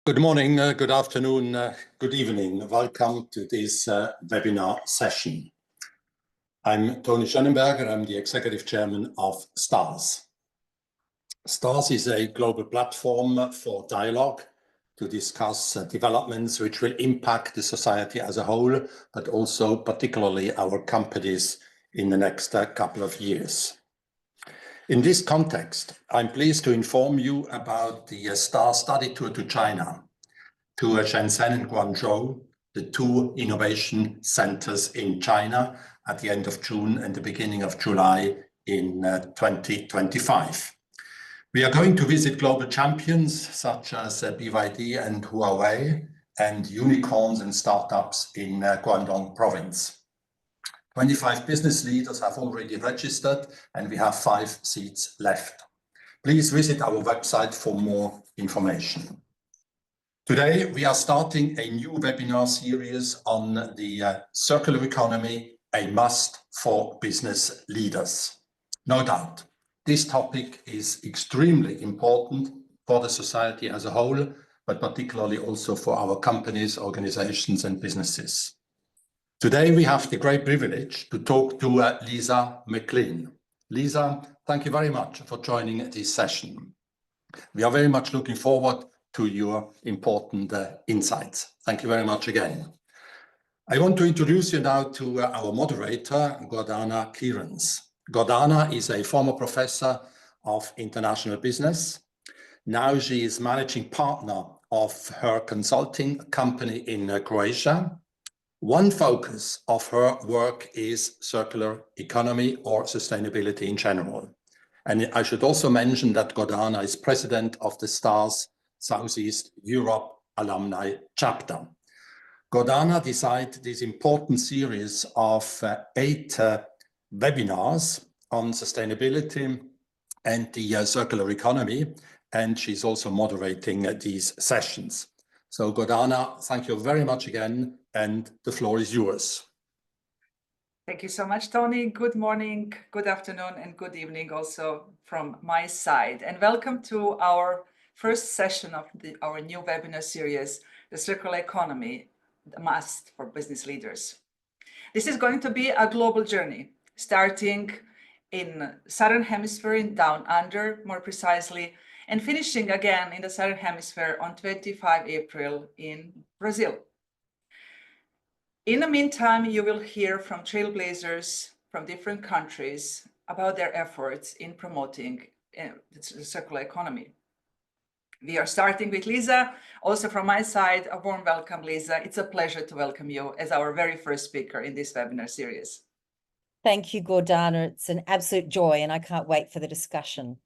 Good morning, good afternoon, good evening. Welcome to this webinar session. I'm Tony Schönenberger, I'm the Executive Chairman of STARS. STARS is a global platform for dialogue to discuss developments which will impact the society as a whole, but also particularly our companies in the next couple of years. In this context, I'm pleased to inform you about the STARS study tour to China, to Shenzhen and Guangzhou, the two innovation centers in China at the end of June and the beginning of July in 2025. We are going to visit global champions such as BYD and Huawei and unicorns and startups in Guangdong province. 25 business leaders have already registered and we have 5 seats left. Please visit our website for more information. Today, we are starting a new webinar series on the circular economy, a must for business leaders. No doubt, this topic is extremely important for the society as a whole, but particularly also for our companies, organizations, and businesses. Today, we have the great privilege to talk to Lisa McLEAN. Lisa, thank you very much for joining this session. We are very much looking forward to your important insights. Thank you very much again. I want to introduce you now to our moderator, Gordana Kierans. Gordana is a former professor of international business. Now she is managing partner of her consulting company in Croatia. One focus of her work is circular economy or sustainability in general. And I should also mention that Gordana is president of the STARS Southeast Europe Alumni Chapter. Gordana designed this important series of 8 webinars on sustainability and the circular economy, and she's also moderating these sessions. So Gordana, thank you very much again, and the floor is yours. Thank you so much, Tony. Good morning, good afternoon, and good evening also from my side. And welcome to our first session of our new webinar series, The Circular Economy, the Must for Business Leaders. This is going to be a global journey, starting in Southern Hemisphere, in Down Under, more precisely, and finishing again in the Southern Hemisphere on 25 April in Brazil. In the meantime, you will hear from trailblazers from different countries about their efforts in promoting the circular economy. We are starting with Lisa. Also from my side, a warm welcome, Lisa. It's a pleasure to welcome you as our very first speaker in this webinar series. Thank you, Gordana. It's an absolute joy and I can't wait for the discussion.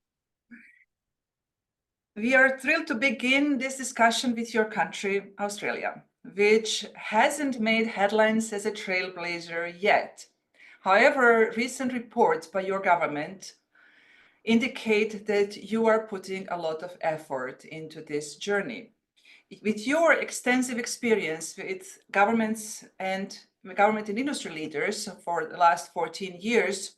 We are thrilled to begin this discussion with your country, Australia, which hasn't made headlines as a trailblazer yet. However, recent reports by your government indicate that you are putting a lot of effort into this journey. With your extensive experience with government and industry leaders for the last 14 years,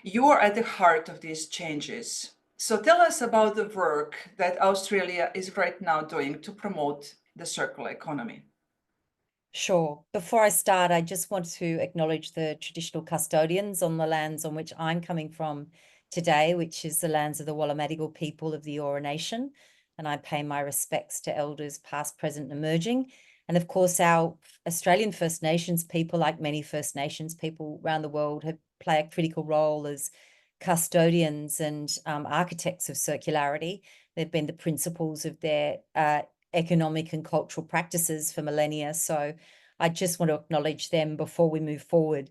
you are at the heart of these changes. So tell us about the work that Australia is right now doing to promote the circular economy. Sure. Before I start, I just want to acknowledge the traditional custodians on the lands on which I'm coming from today, which is the lands of the Wallamadigal people of the Eora Nation. And I pay my respects to elders past, present, and emerging. And of course, our Australian First Nations people, like many First Nations people around the world, play a critical role as custodians and architects of circularity. They've been the principles of their economic and cultural practices for millennia. So I just want to acknowledge them before we move forward.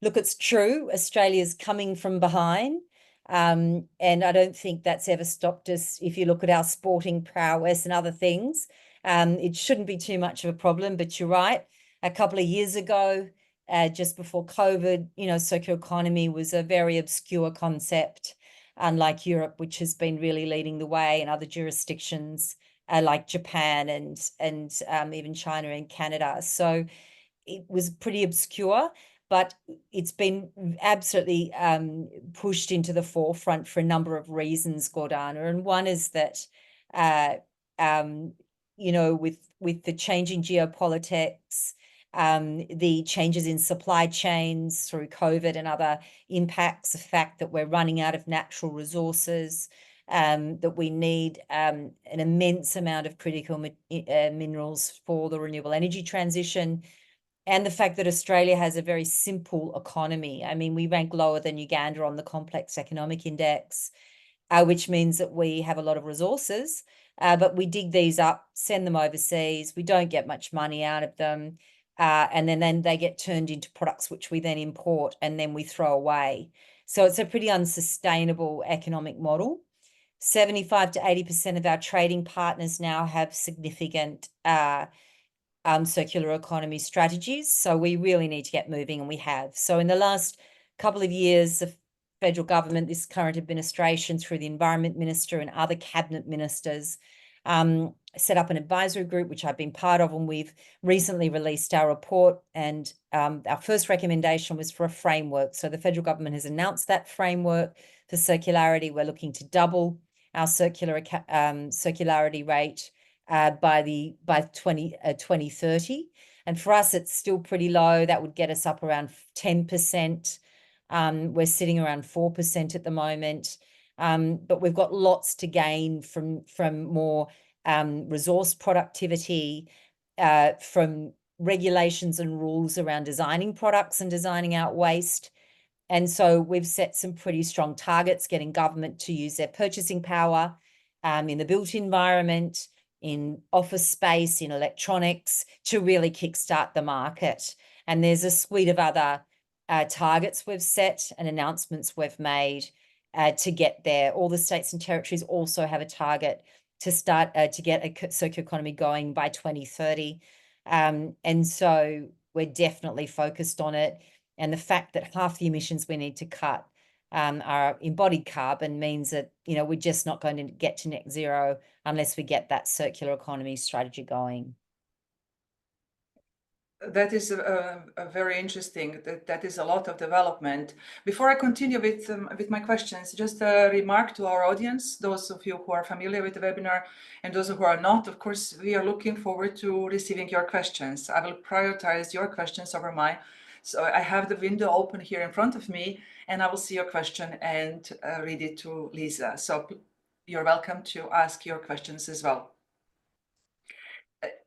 Look, it's true, Australia's coming from behind. And I don't think that's ever stopped us. If you look at our sporting prowess and other things, it shouldn't be too much of a problem, but you're right. A couple of years ago, just before COVID, circular economy was a very obscure concept, unlike Europe, which has been really leading the way, and other jurisdictions like Japan and even China and Canada. So it was pretty obscure, but it's been absolutely pushed into the forefront for a number of reasons, Gordana. And one is that you know, with the changing geopolitics, the changes in supply chains through COVID and other impacts, the fact that we're running out of natural resources, that we need an immense amount of critical minerals for the renewable energy transition, and the fact that Australia has a very simple economy. I mean, we rank lower than Uganda on the Complex Economic Index, which means that we have a lot of resources, but we dig these up, send them overseas. We don't get much money out of them. And then they get turned into products which we then import and then we throw away. So it's a pretty unsustainable economic model. 75 to 80% of our trading partners now have significant circular economy strategies. So we really need to get moving, and we have. So in the last couple of years, the federal government, this current administration, through the Environment Minister and other cabinet ministers, set up an advisory group, which I've been part of, and we've recently released our report. And our first recommendation was for a framework. So the federal government has announced that framework for circularity. We're looking to double our circularity rate by 2030. And for us, it's still pretty low. That would get us up around 10%. We're sitting around 4% at the moment. But we've got lots to gain from more resource productivity, from regulations and rules around designing products and designing out waste. And so we've set some pretty strong targets, getting government to use their purchasing power in the built environment, in office space, in electronics, to really kickstart the market. And there's a suite of other targets we've set and announcements we've made to get there. All the states and territories also have a target to start to get a circular economy going by 2030. And so we're definitely focused on it. And the fact that half the emissions we need to cut our embodied carbon means that, you know, we're just not going to get to net zero unless we get that circular economy strategy going. That is very interesting. That is a lot of development. Before I continue with my questions, just a remark to our audience, those of you who are familiar with the webinar and those who are not. Of course, we are looking forward to receiving your questions. I will prioritize your questions over mine. So I have the window open here in front of me, and I will see your question and read it to Lisa. So you're welcome to ask your questions as well.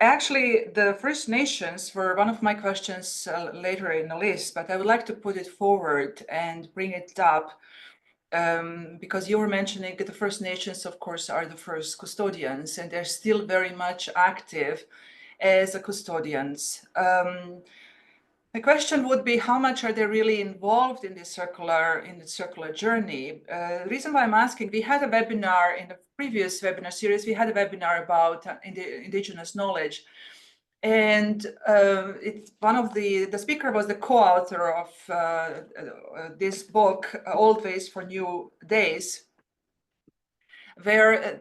Actually, the First Nations were one of my questions later in the list, but I would like to put it forward and bring it up because you were mentioning that the First Nations, of course, are the first custodians, and they're still very much active as custodians. The question would be, how much are they really involved in the circular journey? The reason why I'm asking, we had a webinar in the previous webinar series. We had a webinar about Indigenous knowledge, and it's one of the speaker was the co-author of this book, Old Ways for New Days, where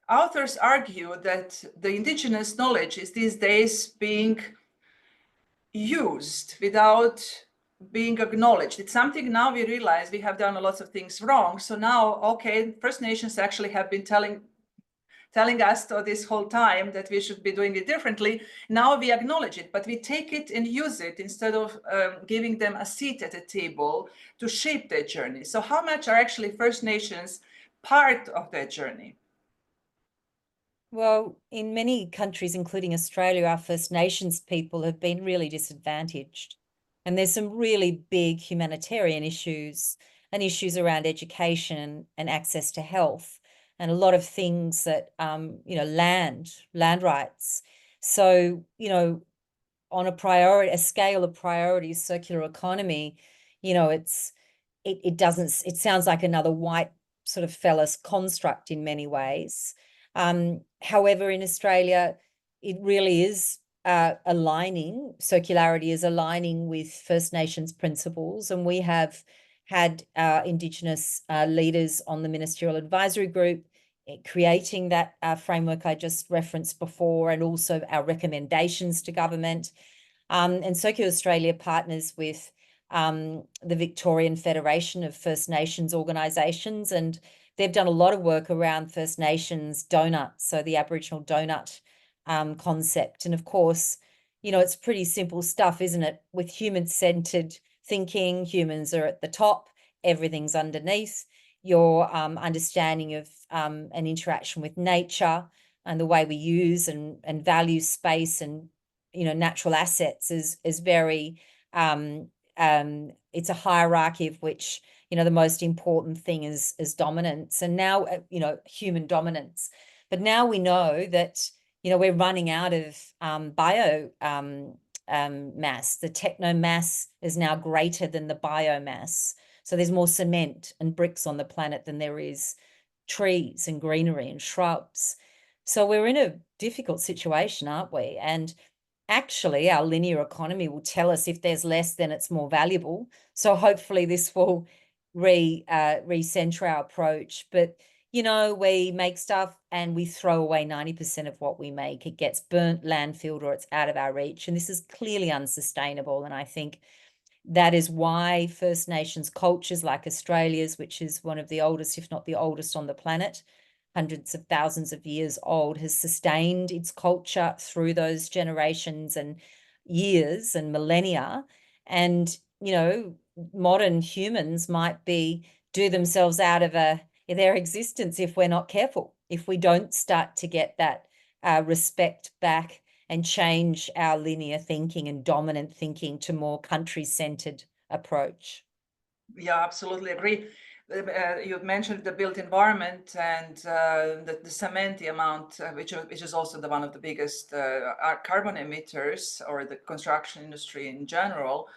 authors argue that the Indigenous knowledge is these days being used without being acknowledged. It's something now we realize we have done a lot of things wrong. So now, okay, First Nations actually have been telling us this whole time that we should be doing it differently. Now we acknowledge it, but we take it and use it instead of giving them a seat at the table to shape their journey. So how much are actually First Nations part of their journey? Well, in many countries, including Australia, our First Nations people have been really disadvantaged. And there's some really big humanitarian issues and issues around education and access to health, and a lot of things that, you know, land rights. So, you know, on a scale of priorities, circular economy, you know, it sounds like another white sort of fellas construct in many ways. However, in Australia, it really is circularity is aligning with First Nations principles, and we have had Indigenous leaders on the Ministerial Advisory Group creating that framework I just referenced before, and also our recommendations to government. And Circular Australia partners with the Victorian Federation of First Nations organisations, and they've done a lot of work around First Nations donuts, so the Aboriginal donut concept. And of course, you know, it's pretty simple stuff, isn't it? With human-centered thinking, humans are at the top, everything's underneath. Your understanding of an interaction with nature and the way we use and value space and, you know, natural assets is very, it's a hierarchy of which, you know, the most important thing is dominance. And now, you know, human dominance. But now we know that, you know, we're running out of mass. The techno mass is now greater than the biomass. So there's more cement and bricks on the planet than there is trees and greenery and shrubs. So we're in a difficult situation, aren't we? And actually, our linear economy will tell us if there's less, then it's more valuable. So hopefully this will recenter our approach. But, you know, we make stuff and we throw away 90% of what we make. It gets burnt, landfilled, or it's out of our reach. And this is clearly unsustainable. And I think that is why First Nations cultures like Australia's, which is one of the oldest, if not the oldest on the planet, hundreds of thousands of years old, has sustained its culture through those generations and years and millennia. And, you know, modern humans might do themselves out of their existence if we're not careful, if we don't start to get that respect back and change our linear thinking and dominant thinking to more country-centered approach. Yeah, absolutely agree. You mentioned the built environment and the cement, the amount, which is also one of the biggest carbon emitters, or the construction industry in general.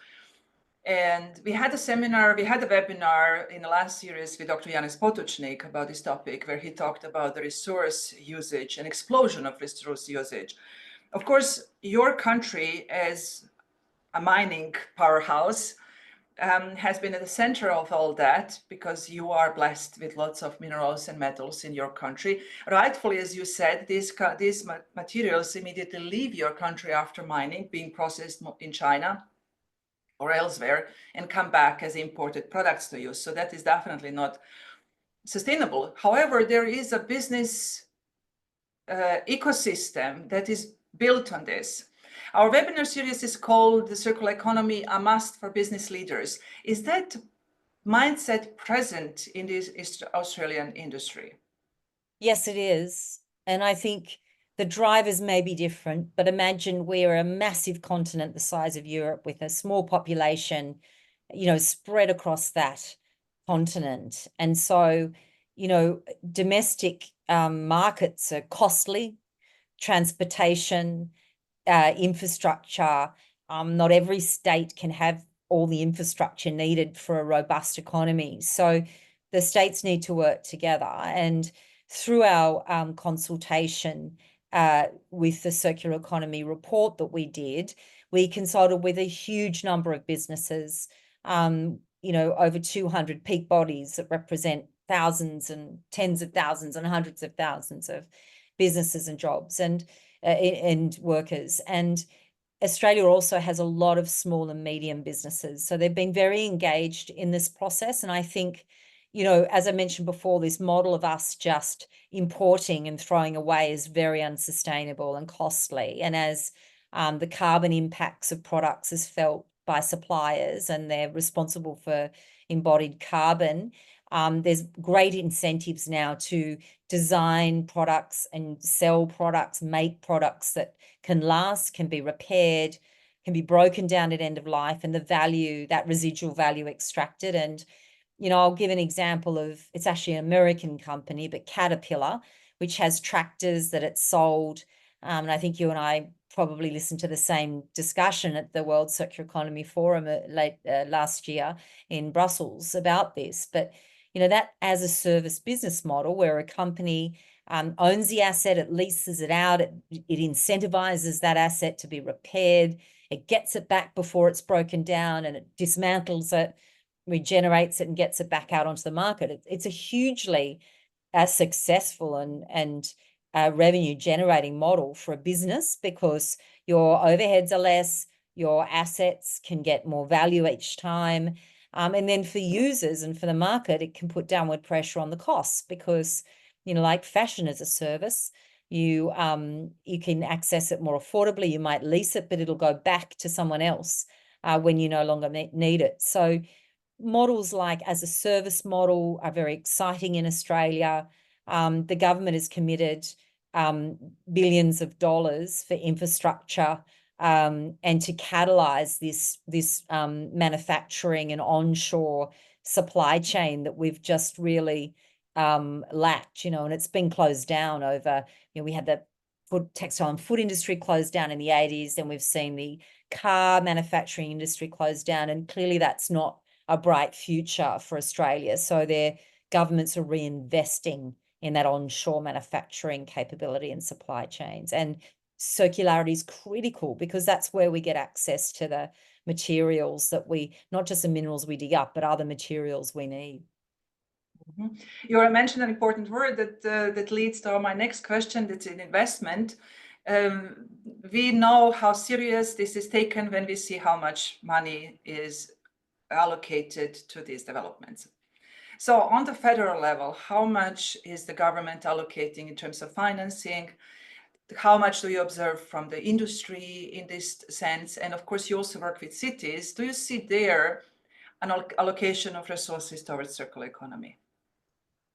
And we had a webinar in the last series with Dr. Janez Potočnik about this topic, where he talked about the resource usage and explosion of resource usage. Of course, your country, as a mining powerhouse, has been at the center of all that, because you are blessed with lots of minerals and metals in your country. Rightfully, as you said, these materials immediately leave your country after mining, being processed in China or elsewhere, and come back as imported products to you. So that is definitely not sustainable. However, there is a business ecosystem that is built on this. Our webinar series is called The Circular Economy, a Must for Business Leaders. Is that mindset present in this Australian industry? Yes, it is. And I think the drivers may be different, but imagine we're a massive continent the size of Europe with a small population, you know, spread across that continent. And so, you know, domestic markets are costly, transportation, infrastructure. Not every state can have all the infrastructure needed for a robust economy. So the states need to work together. And through our consultation with the Circular Economy report that we did, we consulted with a huge number of businesses, you know, over 200 peak bodies that represent thousands and tens of thousands and hundreds of thousands of businesses and jobs and workers. And Australia also has a lot of small and medium businesses. So they've been very engaged in this process. And I think, you know, as I mentioned before, this model of us just importing and throwing away is very unsustainable and costly. And as the carbon impacts of products is felt by suppliers and they're responsible for embodied carbon, there's great incentives now to design products and sell products, make products that can last, can be repaired, can be broken down at end of life, and the value, that residual value extracted. And, you know, I'll give an example of, it's actually an American company, but Caterpillar, which has tractors that it's sold. And I think you and I probably listened to the same discussion at the World Circular Economy Forum late last year in Brussels about this. But, you know, that as a service business model where a company owns the asset, it leases it out, it incentivizes that asset to be repaired, it gets it back before it's broken down, and it dismantles it, regenerates it, and gets it back out onto the market. It's a hugely successful and revenue generating model for a business, because your overheads are less, your assets can get more value each time. And then for users and for the market, it can put downward pressure on the costs because, like fashion as a service, you can access it more affordably. You might lease it, but it'll go back to someone else when you no longer need it. So models like as a service model are very exciting in Australia. The government is committed billions of dollars for infrastructure and to catalyze this manufacturing and onshore supply chain that we've just really lacked, and it's been closed down over, we had the textile and food industry closed down in the 80s, then we've seen the car manufacturing industry closed down, and clearly that's not a bright future for Australia. So their governments are reinvesting in that onshore manufacturing capability and supply chains. And circularity is critical because that's where we get access to the materials that not just the minerals we dig up, but other materials we need. Mm-hmm. You mentioned an important word that leads to my next question. That's an investment. We know how serious this is taken when we see how much money is allocated to these developments. So on the federal level, how much is the government allocating in terms of financing? How much do you observe from the industry in this sense? And of course, you also work with cities. Do you see there an allocation of resources towards circular economy?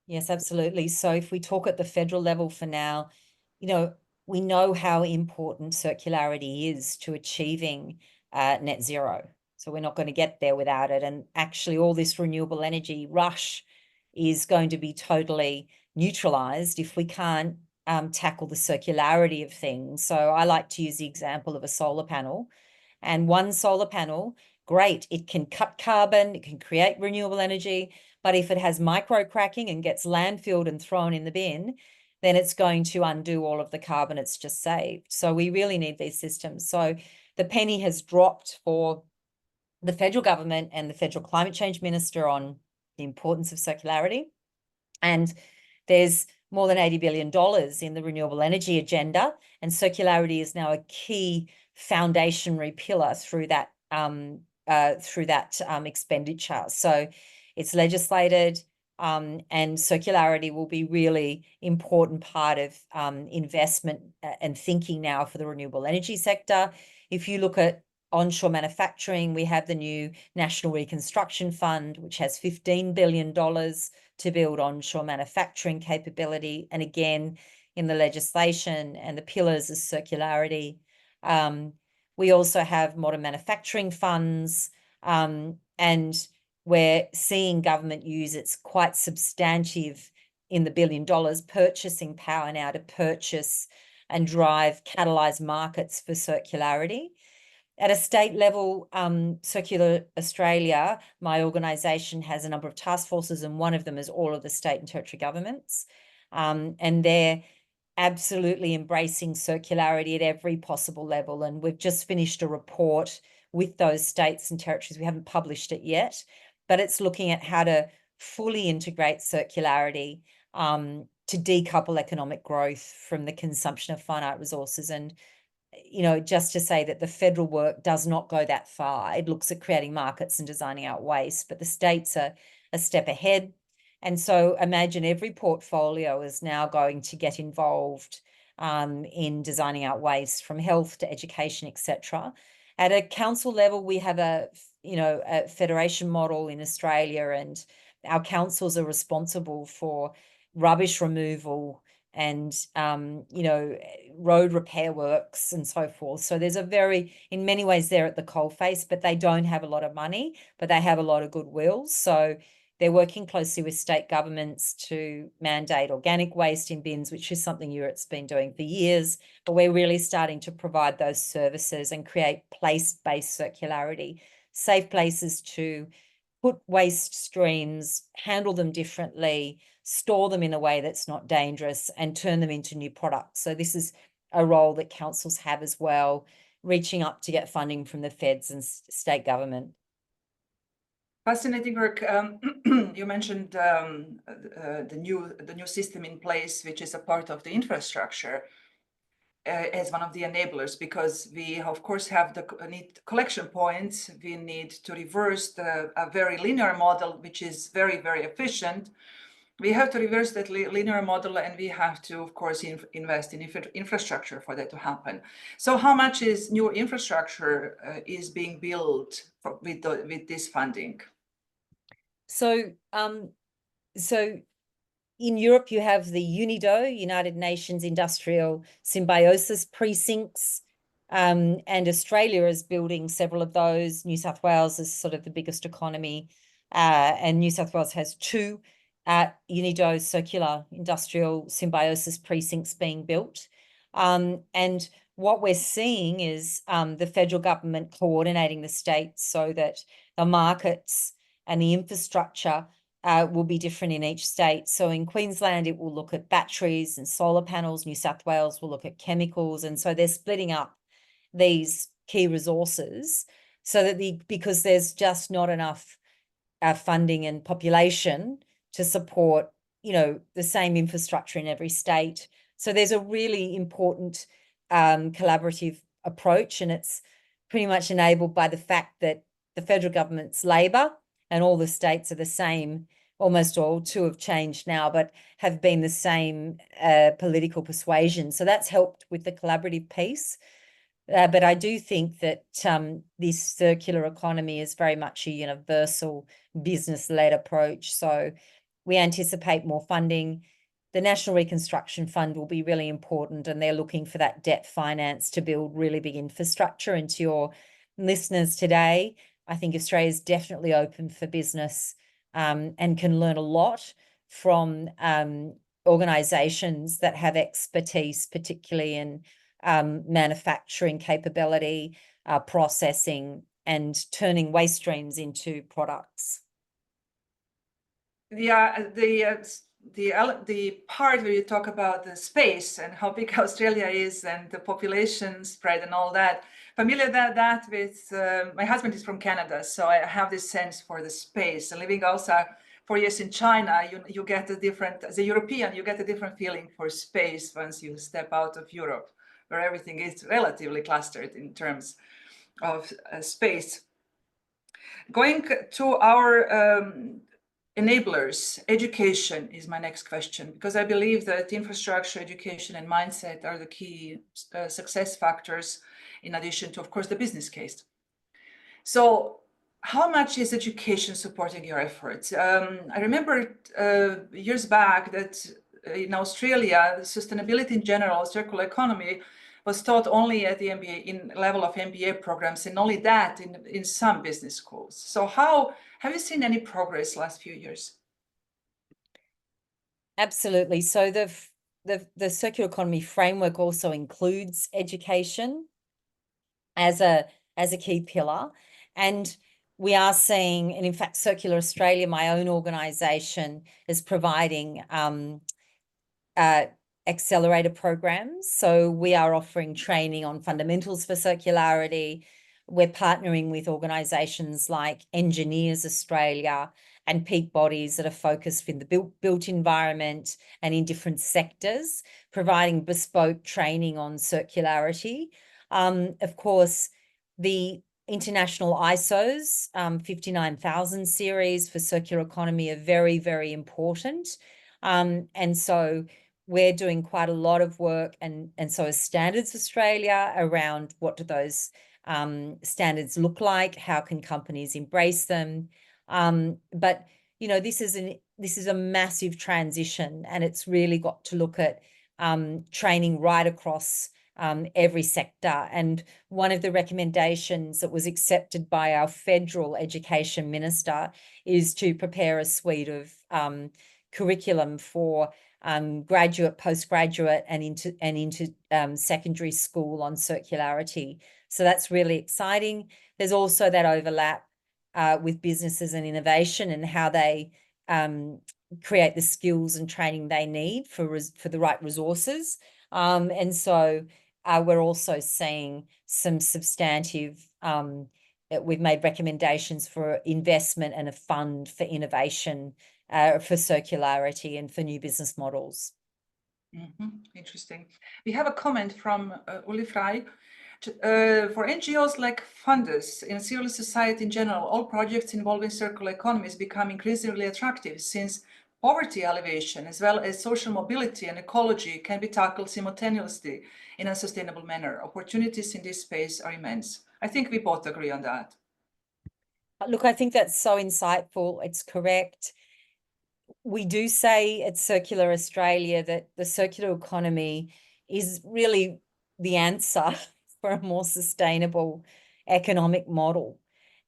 Yes, absolutely. So if we talk at the federal level for now, we know how important circularity is to achieving net zero. So we're not going to get there without it. And actually all this renewable energy rush is going to be totally neutralized if we can't tackle the circularity of things. So I like to use the example of a solar panel. And one solar panel, great, it can cut carbon, it can create renewable energy, but if it has micro cracking and gets landfilled and thrown in the bin, then it's going to undo all of the carbon it's just saved. So we really need these systems. So the penny has dropped for the federal government and the federal climate change minister on the importance of circularity. And there's more than $80 billion in the renewable energy agenda, and circularity is now a key foundationary pillar through that expenditure. So it's legislated, and circularity will be really important part of investment and thinking now for the renewable energy sector. If you look at onshore manufacturing, we have the new National Reconstruction Fund, which has $15 billion to build onshore manufacturing capability. And again, in the legislation and the pillars of circularity. We also have modern manufacturing funds, and we're seeing government use its quite substantive in the $1 billion purchasing power now to purchase and catalyze markets for circularity. At a state level, Circular Australia, my organisation has a number of task forces, and one of them is all of the state and territory governments. And they're absolutely embracing circularity at every possible level. And we've just finished a report with those states and territories. We haven't published it yet, but it's looking at how to fully integrate circularity to decouple economic growth from the consumption of finite resources. And just to say that the federal work does not go that far. It looks at creating markets and designing out waste, but the states are a step ahead. And so imagine every portfolio is now going to get involved in designing out waste, from health to education, etc. At a council level, we have a federation model in Australia, and our councils are responsible for rubbish removal and road repair works and so forth. So there's in many ways they're at the coalface, but they don't have a lot of money, but they have a lot of goodwill. So they're working closely with state governments to mandate organic waste in bins, which is something Europe's been doing for years, but we're really starting to provide those services and create place-based circularity, safe places to put waste streams, handle them differently, store them in a way that's not dangerous, and turn them into new products. So this is a role that councils have as well, reaching up to get funding from the feds and state government. Fascinating work. You mentioned the new system in place, which is a part of the infrastructure. as one of the enablers, because we of course have the need collection points. We need to reverse a very linear model, which is very, very efficient. We have to reverse that linear model, and we have to, of course, invest in infrastructure for that to happen. So how much is new infrastructure is being built with this funding? So, in Europe, you have the UNIDO, United Nations Industrial Symbiosis Precincts, and Australia is building several of those. New South Wales is sort of the biggest economy, and New South Wales has 2 UNIDO circular industrial symbiosis precincts being built. And what we're seeing is the federal government coordinating the states so that the markets and the infrastructure will be different in each state. So in Queensland, it will look at batteries and solar panels. New South Wales will look at chemicals. And so they're splitting up these key resources so that because there's just not enough funding and population to support, the same infrastructure in every state. So there's a really important collaborative approach, and it's pretty much enabled by the fact that the federal government's Labor and all the states are the same, almost all. 2 have changed now, but have been the same political persuasion. So that's helped with the collaborative piece. But I do think that this circular economy is very much a universal business-led approach. So we anticipate more funding. The National Reconstruction Fund will be really important, and they're looking for that debt finance to build really big infrastructure. And to your listeners today, I think Australia is definitely open for business and can learn a lot from organisations that have expertise, particularly in manufacturing capability, processing, and turning waste streams into products. Yeah, the part where you talk about the space and how big Australia is and the population spread and all that, familiar that with my husband is from Canada, so I have this sense for the space. And living also 4 years in China, you get a different, as a European, you get a different feeling for space once you step out of Europe, where everything is relatively clustered in terms of space. Going to our enablers, education is my next question, because I believe that infrastructure, education, and mindset are the key success factors, in addition to, of course, the business case. So how much is education supporting your efforts? I remember years back that in Australia, sustainability in general, circular economy, was taught only at the MBA, in level of MBA programs, and only that in some business schools. So how have you seen any progress last few years? Absolutely. So the circular economy framework also includes education as a key pillar, and we are seeing, and in fact, Circular Australia, my own organisation, is providing accelerator programs. So we are offering training on fundamentals for circularity. We're partnering with organisations like Engineers Australia and peak bodies that are focused in the built environment and in different sectors, providing bespoke training on circularity. Of course, the international ISOs 59,000 series for circular economy are very, very important. And so we're doing quite a lot of work, and so is Standards Australia, around what do those standards look like? How can companies embrace them? But this is a massive transition, and it's really got to look at training right across every sector. And one of the recommendations that was accepted by our federal education minister is to prepare a suite of curriculum for graduate, postgraduate, and into secondary school on circularity. So that's really exciting. There's also that overlap with businesses and innovation, and how they create the skills and training they need for the right resources. And so we're also seeing some substantive, we've made recommendations for investment and a fund for innovation for circularity and for new business models. Interesting. We have a comment from Uli Frey. For NGOs like funders in civil society in general, all projects involving circular economies become increasingly attractive since poverty alleviation as well as social mobility and ecology can be tackled simultaneously in a sustainable manner. Opportunities in this space are immense. I think we both agree on that. Look, I think that's so insightful. It's correct. We do say at Circular Australia that the circular economy is really the answer for a more sustainable economic model.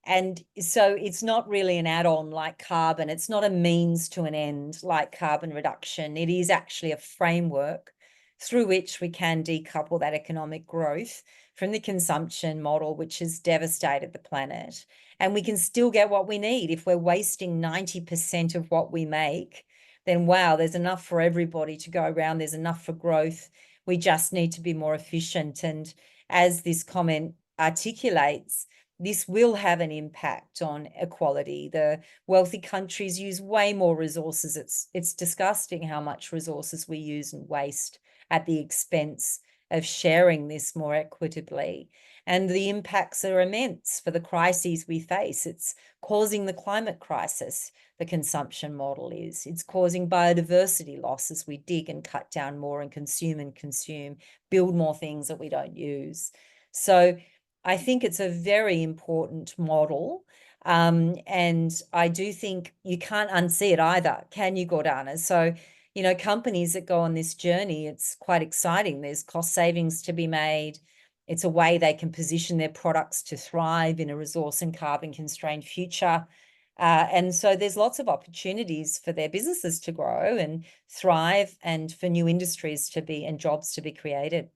And so it's not really an add-on like carbon. It's not a means to an end like carbon reduction. It is actually a framework through which we can decouple that economic growth from the consumption model, which has devastated the planet. And we can still get what we need. If we're wasting 90% of what we make, then wow, there's enough for everybody to go around. There's enough for growth. We just need to be more efficient. And as this comment articulates, this will have an impact on equality. The wealthy countries use way more resources. It's disgusting how much resources we use and waste at the expense of sharing this more equitably. And the impacts are immense for the crises we face. It's causing the climate crisis, the consumption model is. It's causing biodiversity loss as we dig and cut down more and consume, build more things that we don't use. So I think it's a very important model. And I do think you can't unsee it either, can you, Gordana? So, you know, companies that go on this journey, it's quite exciting. There's cost savings to be made. It's a way they can position their products to thrive in a resource and carbon constrained future. And so there's lots of opportunities for their businesses to grow and thrive and for new industries to be and jobs to be created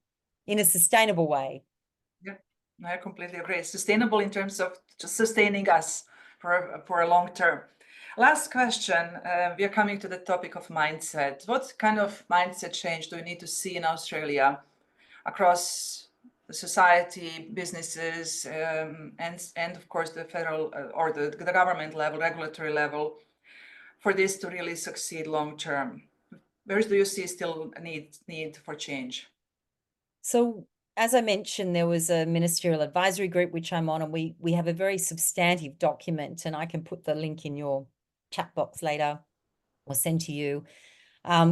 in a sustainable way. Yeah, I completely agree. Sustainable in terms of just sustaining us for a long term. Last question, we are coming to the topic of mindset. What kind of mindset change do we need to see in Australia across the society, businesses, and of course the federal or the government level, regulatory level, for this to really succeed long term? Where do you see still a need for change? So as I mentioned, there was a ministerial advisory group which I'm on, and we have a very substantive document, and I can put the link in your chat box later or send to you,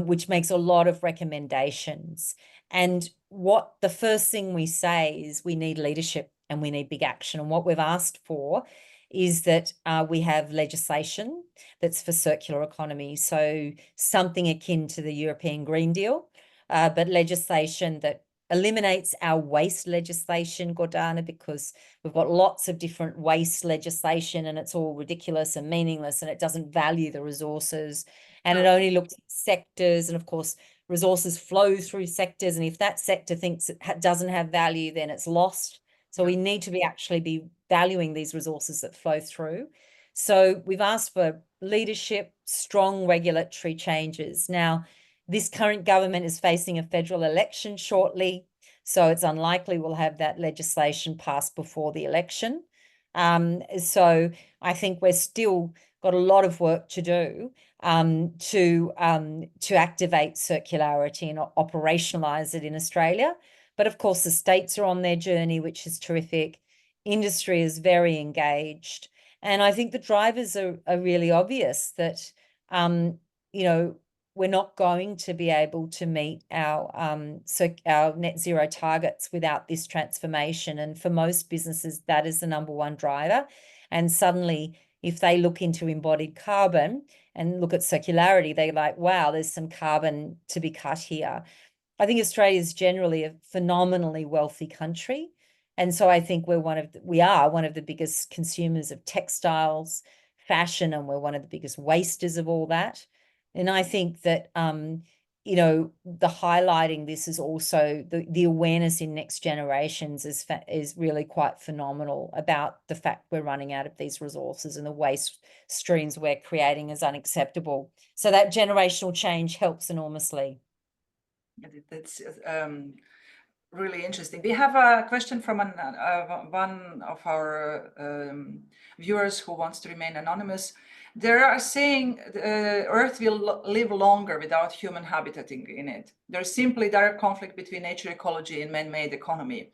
which makes a lot of recommendations. And what the first thing we say is we need leadership and we need big action. And what we've asked for is that we have legislation that's for circular economy. So something akin to the European Green Deal, but legislation that eliminates our waste legislation, Gordana, because we've got lots of different waste legislation and it's all ridiculous and meaningless and it doesn't value the resources and it only looks at sectors. And of course, resources flow through sectors. And if that sector thinks it doesn't have value, then it's lost. So we need to actually be valuing these resources that flow through. So we've asked for leadership, strong regulatory changes. Now, this current government is facing a federal election shortly, so it's unlikely we'll have that legislation passed before the election. So I think we're still got a lot of work to do to activate circularity and operationalize it in Australia. But of course, the states are on their journey, which is terrific. Industry is very engaged. And I think the drivers are really obvious that, you know, we're not going to be able to meet our net zero targets without this transformation. And for most businesses, that is the number one driver. And suddenly, if they look into embodied carbon and look at circularity, they're like, wow, there's some carbon to be cut here. I think Australia is generally a phenomenally wealthy country. And so I think we are one of the biggest consumers of textiles, fashion, and we're one of the biggest wasters of all that. And I think that, you know, the highlighting this is also the awareness in next generations is really quite phenomenal about the fact we're running out of these resources and the waste streams we're creating is unacceptable. So that generational change helps enormously. That's really interesting. We have a question from one of our viewers who wants to remain anonymous. They are saying Earth will live longer without human habitating in it. There's simply direct conflict between nature ecology and man-made economy.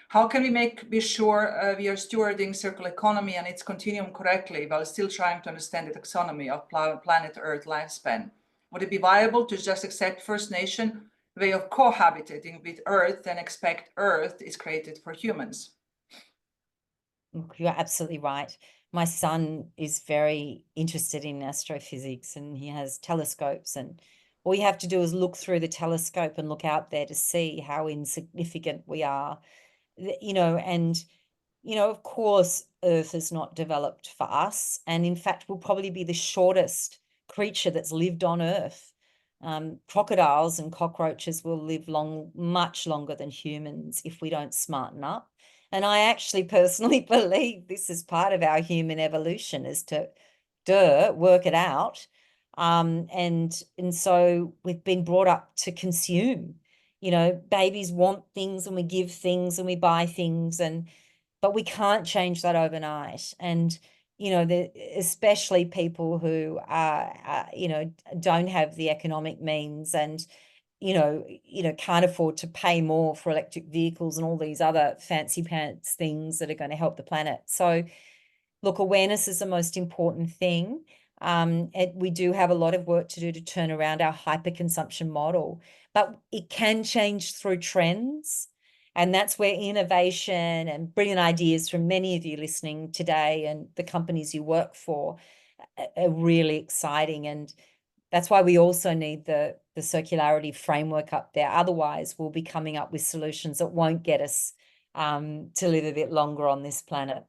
How can we be sure we are stewarding circular economy and its continuum correctly while still trying to understand the taxonomy of planet Earth lifespan? Would it be viable to just accept First Nation way of cohabitating with Earth and expect Earth is created for humans? You're absolutely right. My son is very interested in astrophysics and he has telescopes, and all you have to do is look through the telescope and look out there to see how insignificant we are. And of course, Earth is not developed for us. And in fact, we'll probably be the shortest creature that's lived on Earth. Crocodiles and cockroaches will live much longer than humans if we don't smarten up. And I actually personally believe this is part of our human evolution, is to work it out. And so we've been brought up to consume. Babies want things and we give things and we buy things, but we can't change that overnight. And especially people who don't have the economic means and can't afford to pay more for electric vehicles and all these other fancy pants things that are going to help the planet. So look, awareness is the most important thing. We do have a lot of work to do to turn around our hyperconsumption model, but it can change through trends. And that's where innovation and brilliant ideas from many of you listening today and the companies you work for are really exciting. And that's why we also need the circularity framework up there. Otherwise, we'll be coming up with solutions that won't get us to live a bit longer on this planet.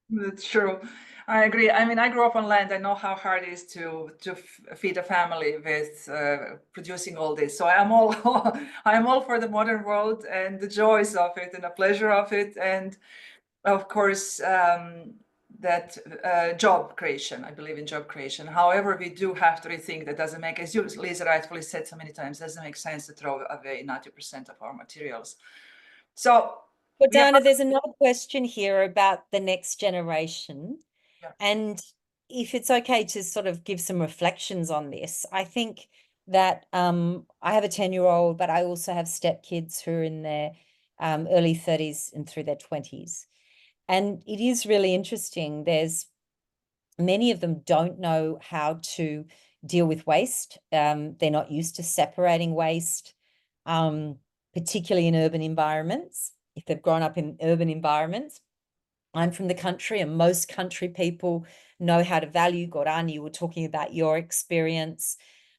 That's true. I agree. I mean, I grew up on land. I know how hard it is to feed a family with producing all this. So I'm all I'm all for the modern world and the joys of it and the pleasure of it, and of course that job creation. I believe in job creation. However, we do have to rethink that. Doesn't make, as you, Lisa, rightfully said so many times, doesn't make sense to throw away 90% of our materials. So. But Dana, there's another question here about the next generation. Yeah. And if it's okay to sort of give some reflections on this, I think that I have a 10-year-old, but I also have stepkids who are in their early 30s and through their 20s. And it is really interesting. Many of them don't know how to deal with waste. They're not used to separating waste, particularly in urban environments. If they've grown up in urban environments. I'm from the country, and most country people know how to value. Goran, you were talking about your experience,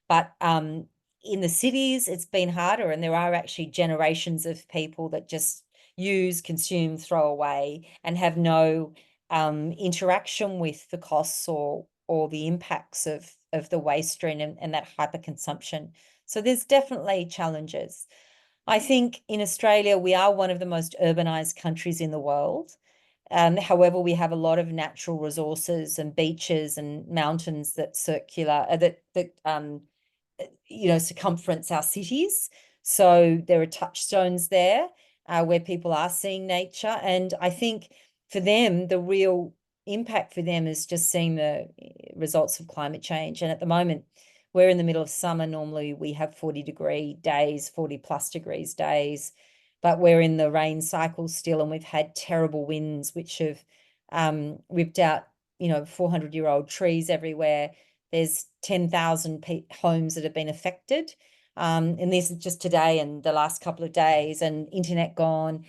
but in the cities, it's been harder, and there are actually generations of people that just use, consume, throw away, and have no interaction with the costs or the impacts of the waste stream and that hyperconsumption. So there's definitely challenges. I think in Australia, we are one of the most urbanized countries in the world. However, we have a lot of natural resources and beaches and mountains that circumference our cities. So there are touchstones there where people are seeing nature. And I think for them, the real impact for them is just seeing the results of climate change. And at the moment, we're in the middle of summer. Normally we have 40-degree days, 40+ degrees days, but we're in the rain cycle still, and we've had terrible winds which have ripped out 400-year-old trees everywhere. There's 10,000 homes that have been affected, and this is just today and the last couple of days, and internet gone.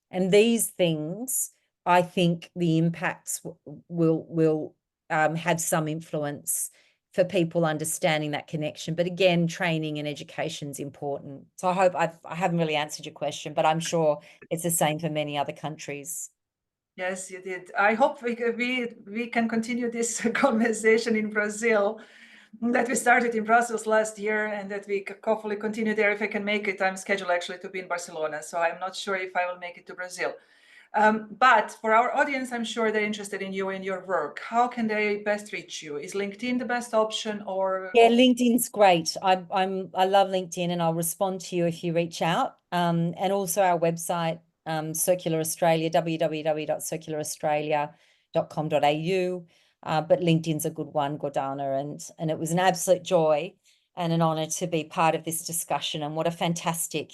And these things, I think the impacts will have some influence for people understanding that connection. But again, training and education is important. So I hope I haven't really answered your question, but I'm sure it's the same for many other countries. Yes, you did. I hope we can continue this conversation in Brazil that we started in Brussels last year, and that we hopefully continue there if I can make it. I'm scheduled actually to be in Barcelona, so I'm not sure if I will make it to Brazil. But for our audience, I'm sure they're interested in you and your work. How can they best reach you? Is LinkedIn the best option, or? Yeah, LinkedIn's great. I love LinkedIn, and I'll respond to you if you reach out. And also our website, Circular Australia, www.circularaustralia.com.au. but LinkedIn's a good one, Gordana, and it was an absolute joy and an honor to be part of this discussion. And what a fantastic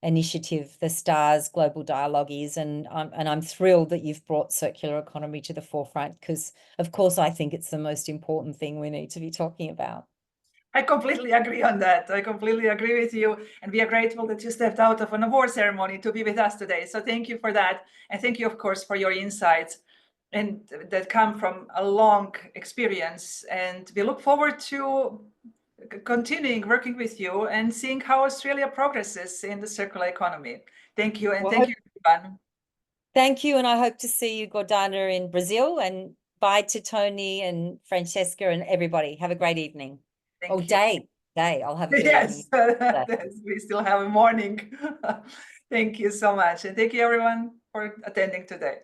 initiative the STARS Global Dialogue is. And I'm thrilled that you've brought circular economy to the forefront, because of course I think it's the most important thing we need to be talking about. I completely agree on that. I completely agree with you. And we are grateful that you stepped out of an award ceremony to be with us today. So thank you for that. And thank you, of course, for your insights and that come from a long experience. And we look forward to continuing working with you and seeing how Australia progresses in the circular economy. Thank you. And thank you, everyone. Thank you. And I hope to see you, Gordana, in Brazil. And bye to Tony and Francesca and everybody. Have a great evening. Thank you. Day. I'll have a yes, we still have a morning. Thank you so much. And thank you, everyone, for attending today.